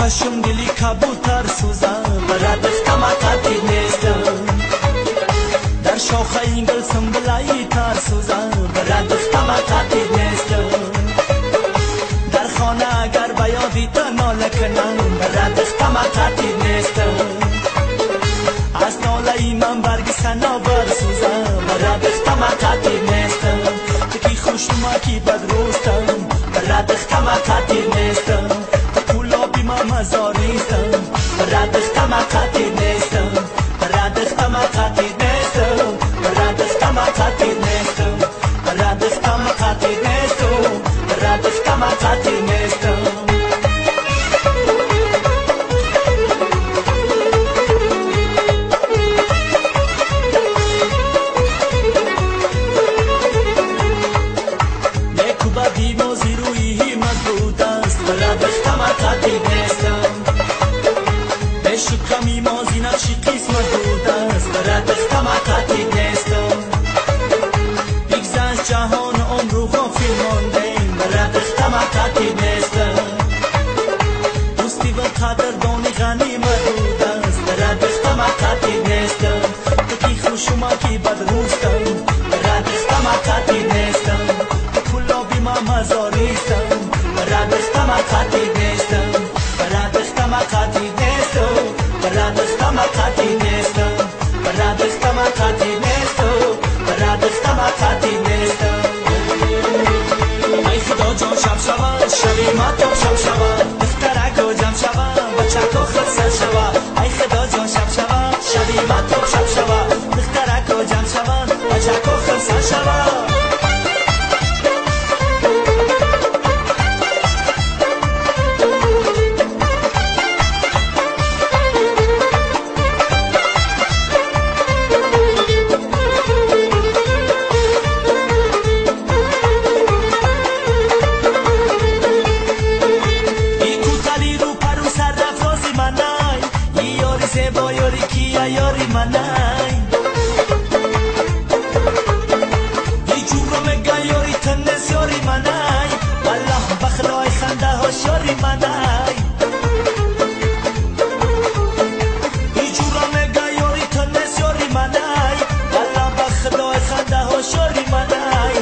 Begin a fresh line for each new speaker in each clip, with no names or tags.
آتشم دلی کبوتر سوزم برات دختم قطعی نیستم در شاخه این گل سنبلایی تر سوزم برات دختم قطعی نیستم در خانه اگر بیادی تا ناله کنم برات دختم قطعی نیستم از ناله من برگ سنا برسوزم برات دختم قطعی نیستم تکی خوشما کی بدروستم برات دختم قطعی نیستم مزاریستم برات دختم قطعی نیستم برات دختم قطعی نیستم برات دختم قطعی نیستم برات دختم قطعی نیستم برات دختم قطعی نیستم نیکو بدی موزی روی مضبوط است برات دختم قطعی نیستم شکمی مازی نقشی قسمت بود است برات دختم قطعی نیستم بگذشت جهان عمر و غافل ماندیم برات دختم قطعی نیستم دوستی و قدردانی غنیمت بود است برات دختم قطعی نیستم تکی خوشما کی بدروستم برات دختم قطعی نیستم کلابی ما مزاریستم برات دختم قطعی نیستم برات دختم قطعی نیستم برات دختم قطعی نیستم برات دختم قطعی نیستم برات دختم قطعی نیستم ای خدا جان شب شود شبی ماتم شب شود دخترک و جمع شود بچک و خرسر شود ای خدا جان شب شود شبی ماتم شب شود دخترک و جمع شود بچک و خرسر شود با یاری کیا یاری منای ای جورو مگا یاری تنس یاری منای والله بخلای خنده هاش یاری منای ای جورو مگا یاری تنس یاری منای والله بخلای خنده هاش یاری منای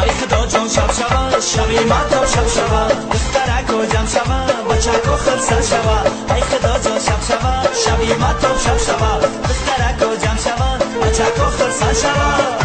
ای خدا جان شب شود شبی ماتم شب شود دخترک و جمع شود بچک و خرسر شود ای خدا جان شب شود شبی ماتم شب شود دخترک و جمع شود بچک و خرسر شود